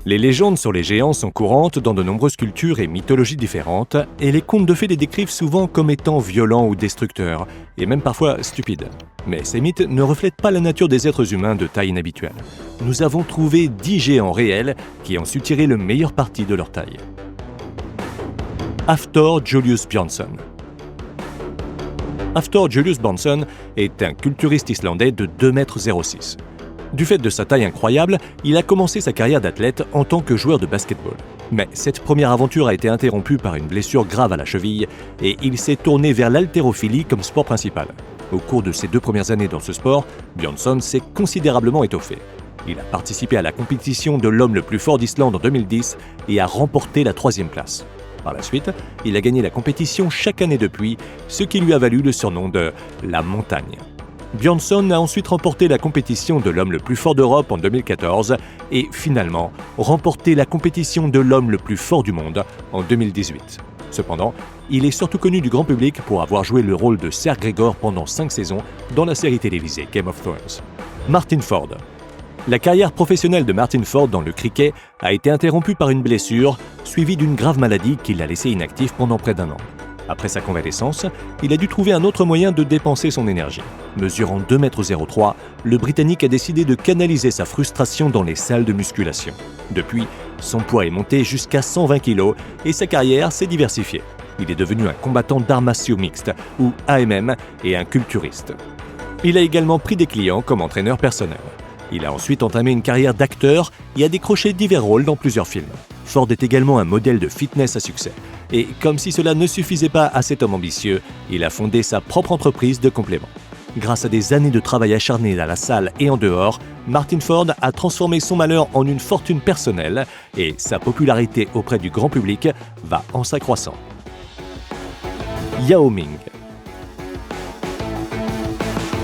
Les légendes sur les géants sont courantes dans de nombreuses cultures et mythologies différentes, et les contes de fées les décrivent souvent comme étant violents ou destructeurs, et même parfois stupides. Mais ces mythes ne reflètent pas la nature des êtres humains de taille inhabituelle. Nous avons trouvé 10 géants réels qui ont su tirer le meilleur parti de leur taille. Hafthor Julius Björnsson. Hafthor Julius Björnsson est un culturiste islandais de 2,06 m. Du fait de sa taille incroyable, il a commencé sa carrière d'athlète en tant que joueur de basketball. Mais cette première aventure a été interrompue par une blessure grave à la cheville et il s'est tourné vers l'haltérophilie comme sport principal. Au cours de ses 2 premières années dans ce sport, Björnsson s'est considérablement étoffé. Il a participé à la compétition de l'homme le plus fort d'Islande en 2010 et a remporté la 3e place. Par la suite, il a gagné la compétition chaque année depuis, ce qui lui a valu le surnom de « la montagne ». Björnsson a ensuite remporté la compétition de l'homme le plus fort d'Europe en 2014 et finalement remporté la compétition de l'homme le plus fort du monde en 2018. Cependant, il est surtout connu du grand public pour avoir joué le rôle de Ser Gregor pendant 5 saisons dans la série télévisée Game of Thrones. Martin Ford. La carrière professionnelle de Martin Ford dans le cricket a été interrompue par une blessure suivie d'une grave maladie qui l'a laissé inactif pendant près d'1 an. Après sa convalescence, il a dû trouver un autre moyen de dépenser son énergie. Mesurant 2,03 m, le Britannique a décidé de canaliser sa frustration dans les salles de musculation. Depuis, son poids est monté jusqu'à 120 kg et sa carrière s'est diversifiée. Il est devenu un combattant d'arts martiaux mixtes, ou AMM, et un culturiste. Il a également pris des clients comme entraîneur personnel. Il a ensuite entamé une carrière d'acteur et a décroché divers rôles dans plusieurs films. Ford est également un modèle de fitness à succès. Et comme si cela ne suffisait pas à cet homme ambitieux, il a fondé sa propre entreprise de compléments. Grâce à des années de travail acharné à la salle et en dehors, Martin Ford a transformé son malheur en une fortune personnelle et sa popularité auprès du grand public va en s'accroissant. Yao Ming.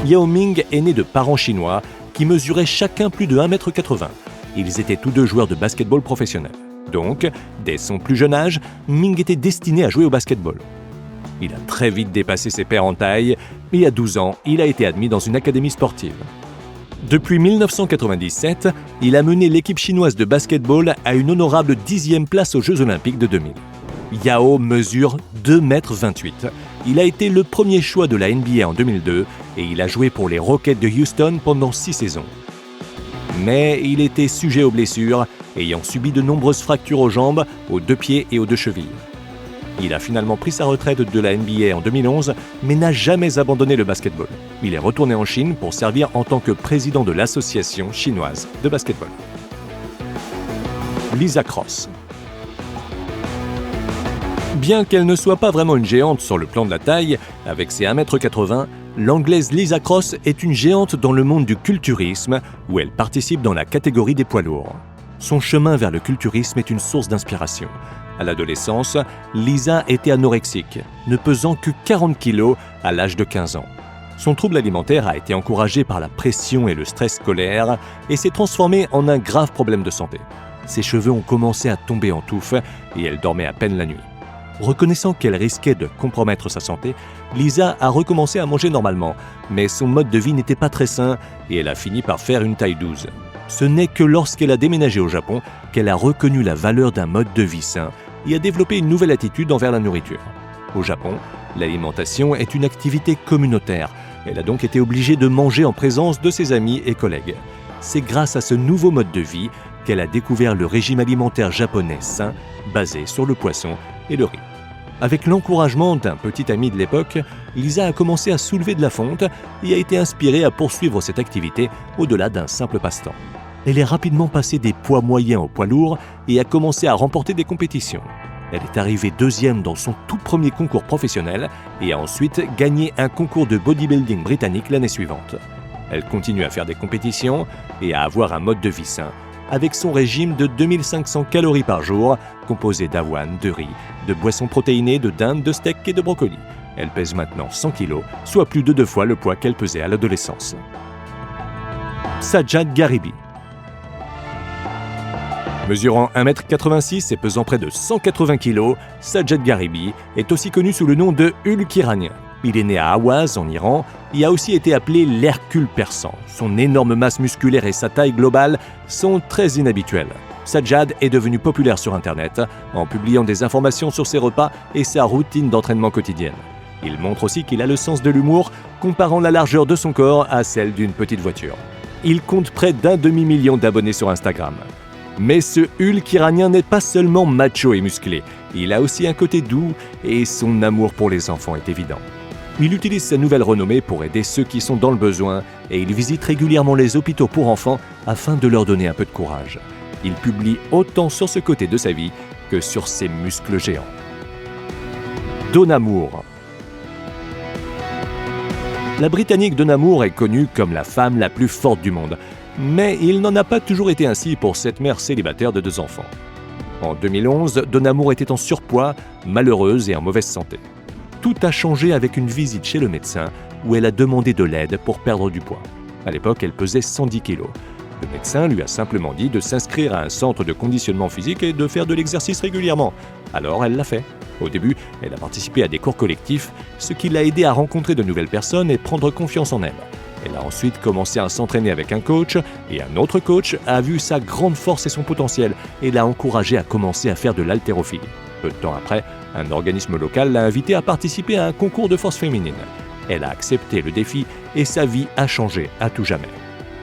Yao Ming est né de parents chinois qui mesuraient chacun plus de 1,80 m. Ils étaient tous deux joueurs de basketball professionnel. Donc, dès son plus jeune âge, Ming était destiné à jouer au basketball. Il a très vite dépassé ses pairs en taille et à 12 ans, il a été admis dans une académie sportive. Depuis 1997, il a mené l'équipe chinoise de basketball à une honorable 10e place aux Jeux Olympiques de 2000. Yao mesure 2,28 m. Il a été le premier choix de la NBA en 2002 et il a joué pour les Rockets de Houston pendant 6 saisons. Mais il était sujet aux blessures, ayant subi de nombreuses fractures aux jambes, aux 2 pieds et aux 2 chevilles. Il a finalement pris sa retraite de la NBA en 2011, mais n'a jamais abandonné le basketball. Il est retourné en Chine pour servir en tant que président de l'association chinoise de basketball. Lisa Cross. Bien qu'elle ne soit pas vraiment une géante sur le plan de la taille, avec ses 1,80 m, l'Anglaise Lisa Cross est une géante dans le monde du culturisme, où elle participe dans la catégorie des poids lourds. Son chemin vers le culturisme est une source d'inspiration. À l'adolescence, Lisa était anorexique, ne pesant que 40 kg à l'âge de 15 ans. Son trouble alimentaire a été encouragé par la pression et le stress scolaire et s'est transformé en un grave problème de santé. Ses cheveux ont commencé à tomber en touffes et elle dormait à peine la nuit. Reconnaissant qu'elle risquait de compromettre sa santé, Lisa a recommencé à manger normalement, mais son mode de vie n'était pas très sain et elle a fini par faire une taille 12. Ce n'est que lorsqu'elle a déménagé au Japon qu'elle a reconnu la valeur d'un mode de vie sain et a développé une nouvelle attitude envers la nourriture. Au Japon, l'alimentation est une activité communautaire. Elle a donc été obligée de manger en présence de ses amis et collègues. C'est grâce à ce nouveau mode de vie qu'elle a découvert le régime alimentaire japonais sain, basé sur le poisson et le riz. Avec l'encouragement d'un petit ami de l'époque, Lisa a commencé à soulever de la fonte et a été inspirée à poursuivre cette activité au-delà d'un simple passe-temps. Elle est rapidement passée des poids moyens aux poids lourds et a commencé à remporter des compétitions. Elle est arrivée 2e dans son tout premier concours professionnel et a ensuite gagné un concours de bodybuilding britannique l'année suivante. Elle continue à faire des compétitions et à avoir un mode de vie sain, avec son régime de 2500 calories par jour, composé d'avoine, de riz, de boissons protéinées, de dinde, de steak et de brocoli. Elle pèse maintenant 100 kg, soit plus de 2 fois le poids qu'elle pesait à l'adolescence. Sajjad Gharib. Mesurant 1,86 m et pesant près de 180 kg, Sajjad Gharib est aussi connu sous le nom de Hulk iranien. Il est né à Ahwaz, en Iran, et a aussi été appelé l'Hercule persan. Son énorme masse musculaire et sa taille globale sont très inhabituelles. Sajjad est devenu populaire sur Internet en publiant des informations sur ses repas et sa routine d'entraînement quotidienne. Il montre aussi qu'il a le sens de l'humour, comparant la largeur de son corps à celle d'une petite voiture. Il compte près d'1 demi-million d'abonnés sur Instagram. Mais ce Hulk iranien n'est pas seulement macho et musclé, il a aussi un côté doux et son amour pour les enfants est évident. Il utilise sa nouvelle renommée pour aider ceux qui sont dans le besoin et il visite régulièrement les hôpitaux pour enfants afin de leur donner un peu de courage. Il publie autant sur ce côté de sa vie que sur ses muscles géants. Donna Moore. La Britannique Donna Moore est connue comme la femme la plus forte du monde, mais il n'en a pas toujours été ainsi pour cette mère célibataire de 2 enfants. En 2011, Donna Moore était en surpoids, malheureuse et en mauvaise santé. Tout a changé avec une visite chez le médecin où elle a demandé de l'aide pour perdre du poids. À l'époque, elle pesait 110 kg. Le médecin lui a simplement dit de s'inscrire à un centre de conditionnement physique et de faire de l'exercice régulièrement. Alors elle l'a fait. Au début, elle a participé à des cours collectifs, ce qui l'a aidé à rencontrer de nouvelles personnes et prendre confiance en elle. Elle a ensuite commencé à s'entraîner avec un coach et un autre coach a vu sa grande force et son potentiel et l'a encouragée à commencer à faire de l'haltérophilie. Peu de temps après, un organisme local l'a invitée à participer à un concours de force féminine. Elle a accepté le défi et sa vie a changé à tout jamais.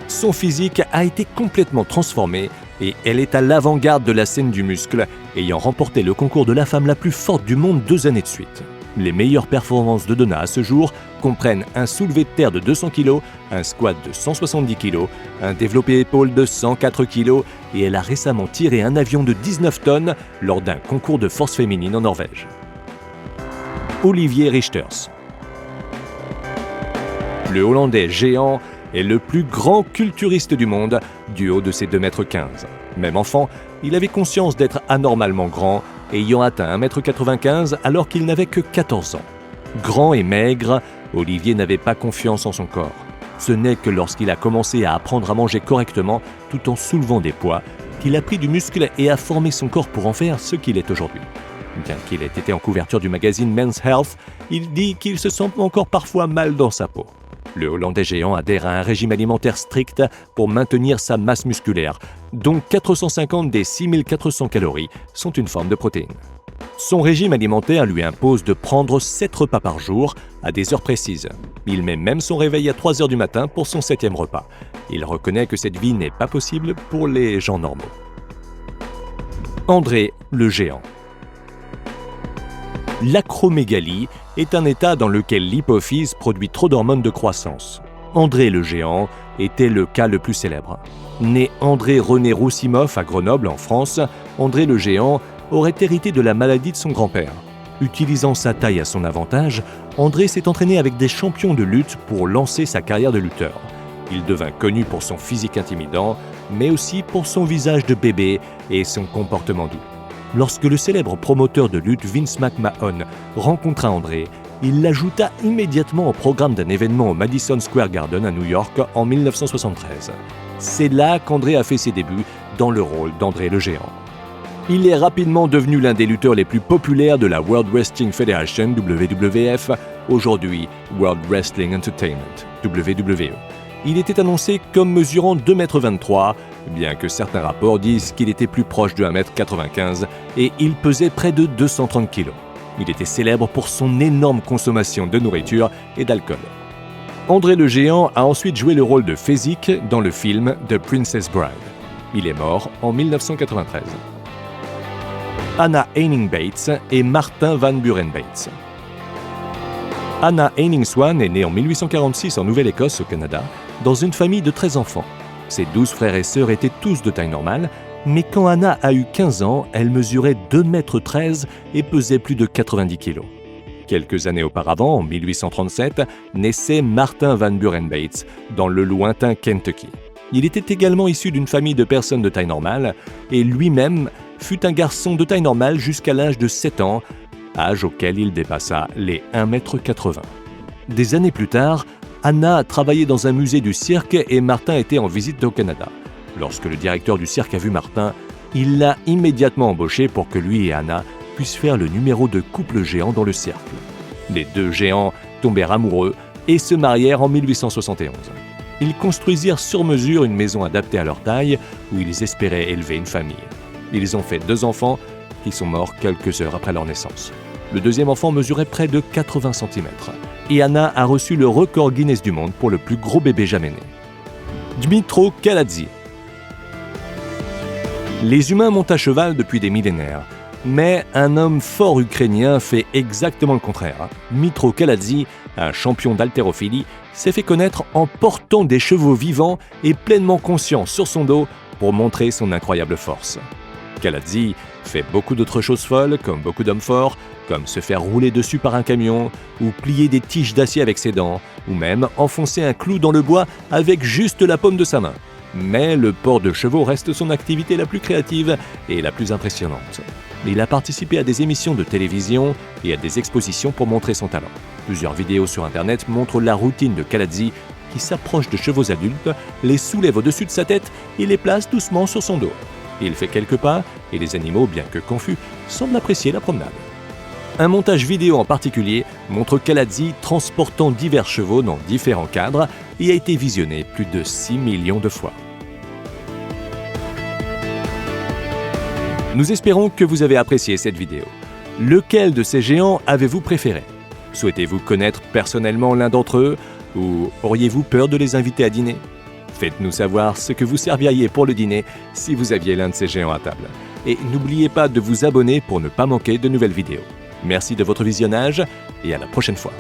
Son physique a été complètement transformé et elle est à l'avant-garde de la scène du muscle, ayant remporté le concours de la femme la plus forte du monde 2 années de suite. Les meilleures performances de Donna à ce jour comprennent un soulevé de terre de 200 kg, un squat de 170 kg, un développé épaule de 104 kg et elle a récemment tiré un avion de 19 tonnes lors d'un concours de force féminine en Norvège. Olivier Richters. Le Hollandais géant est le plus grand culturiste du monde, du haut de ses 2,15 m. Même enfant, il avait conscience d'être anormalement grand, ayant atteint 1,95 m alors qu'il n'avait que 14 ans. Grand et maigre, Olivier n'avait pas confiance en son corps. Ce n'est que lorsqu'il a commencé à apprendre à manger correctement, tout en soulevant des poids, qu'il a pris du muscle et a formé son corps pour en faire ce qu'il est aujourd'hui. Bien qu'il ait été en couverture du magazine Men's Health, il dit qu'il se sent encore parfois mal dans sa peau. Le Hollandais géant adhère à un régime alimentaire strict pour maintenir sa masse musculaire, dont 450 des 6400 calories sont une forme de protéines. Son régime alimentaire lui impose de prendre 7 repas par jour à des heures précises. Il met même son réveil à 3 heures du matin pour son 7e repas. Il reconnaît que cette vie n'est pas possible pour les gens normaux. André le géant. L'acromégalie est un état dans lequel l'hypophyse produit trop d'hormones de croissance. André le géant était le cas le plus célèbre. Né André-René Roussimoff à Grenoble, en France, André le géant aurait hérité de la maladie de son grand-père. Utilisant sa taille à son avantage, André s'est entraîné avec des champions de lutte pour lancer sa carrière de lutteur. Il devint connu pour son physique intimidant, mais aussi pour son visage de bébé et son comportement doux. Lorsque le célèbre promoteur de lutte Vince McMahon rencontra André, il l'ajouta immédiatement au programme d'un événement au Madison Square Garden à New York en 1973. C'est là qu'André a fait ses débuts dans le rôle d'André le géant. Il est rapidement devenu l'un des lutteurs les plus populaires de la World Wrestling Federation, WWF, aujourd'hui World Wrestling Entertainment, WWE. Il était annoncé comme mesurant 2,23 m, bien que certains rapports disent qu'il était plus proche de 1,95 m et il pesait près de 230 kg. Il était célèbre pour son énorme consommation de nourriture et d'alcool. André le géant a ensuite joué le rôle de Fezzik dans le film The Princess Bride. Il est mort en 1993. Anna Henning-Bates et Martin Van Buren Bates. Anna Henning-Swan est née en 1846 en Nouvelle-Écosse au Canada, dans une famille de 13 enfants. Ses 12 frères et sœurs étaient tous de taille normale, mais quand Anna a eu 15 ans, elle mesurait 2,13 m et pesait plus de 90 kg. Quelques années auparavant, en 1837, naissait Martin Van Buren Bates, dans le lointain Kentucky. Il était également issu d'une famille de personnes de taille normale, et lui-même fut un garçon de taille normale jusqu'à l'âge de 7 ans, âge auquel il dépassa les 1,80 m. Des années plus tard, Anna a travaillé dans un musée du cirque et Martin était en visite au Canada. Lorsque le directeur du cirque a vu Martin, il l'a immédiatement embauché pour que lui et Anna puissent faire le numéro de couple géant dans le cercle. Les deux géants tombèrent amoureux et se marièrent en 1871. Ils construisirent sur mesure une maison adaptée à leur taille où ils espéraient élever une famille. Ils ont fait 2 enfants qui sont morts quelques heures après leur naissance. Le deuxième enfant mesurait près de 80 cm et Anna a reçu le record Guinness du monde pour le plus gros bébé jamais né. Dmytro Kaladze. Les humains montent à cheval depuis des millénaires, mais un homme fort ukrainien fait exactement le contraire. Dmytro Kaladze, un champion d'haltérophilie, s'est fait connaître en portant des chevaux vivants et pleinement conscients sur son dos pour montrer son incroyable force. Kaladze fait beaucoup d'autres choses folles, comme beaucoup d'hommes forts, comme se faire rouler dessus par un camion, ou plier des tiges d'acier avec ses dents, ou même enfoncer un clou dans le bois avec juste la paume de sa main. Mais le port de chevaux reste son activité la plus créative et la plus impressionnante. Il a participé à des émissions de télévision et à des expositions pour montrer son talent. Plusieurs vidéos sur Internet montrent la routine de Kaladze qui s'approche de chevaux adultes, les soulève au-dessus de sa tête et les place doucement sur son dos. Il fait quelques pas et les animaux, bien que confus, semblent apprécier la promenade. Un montage vidéo en particulier montre Kaladze transportant divers chevaux dans différents cadres et a été visionné plus de 6 millions de fois. Nous espérons que vous avez apprécié cette vidéo. Lequel de ces géants avez-vous préféré? Souhaitez-vous connaître personnellement l'un d'entre eux ou auriez-vous peur de les inviter à dîner? Faites-nous savoir ce que vous serviriez pour le dîner si vous aviez l'un de ces géants à table. Et n'oubliez pas de vous abonner pour ne pas manquer de nouvelles vidéos. Merci de votre visionnage et à la prochaine fois.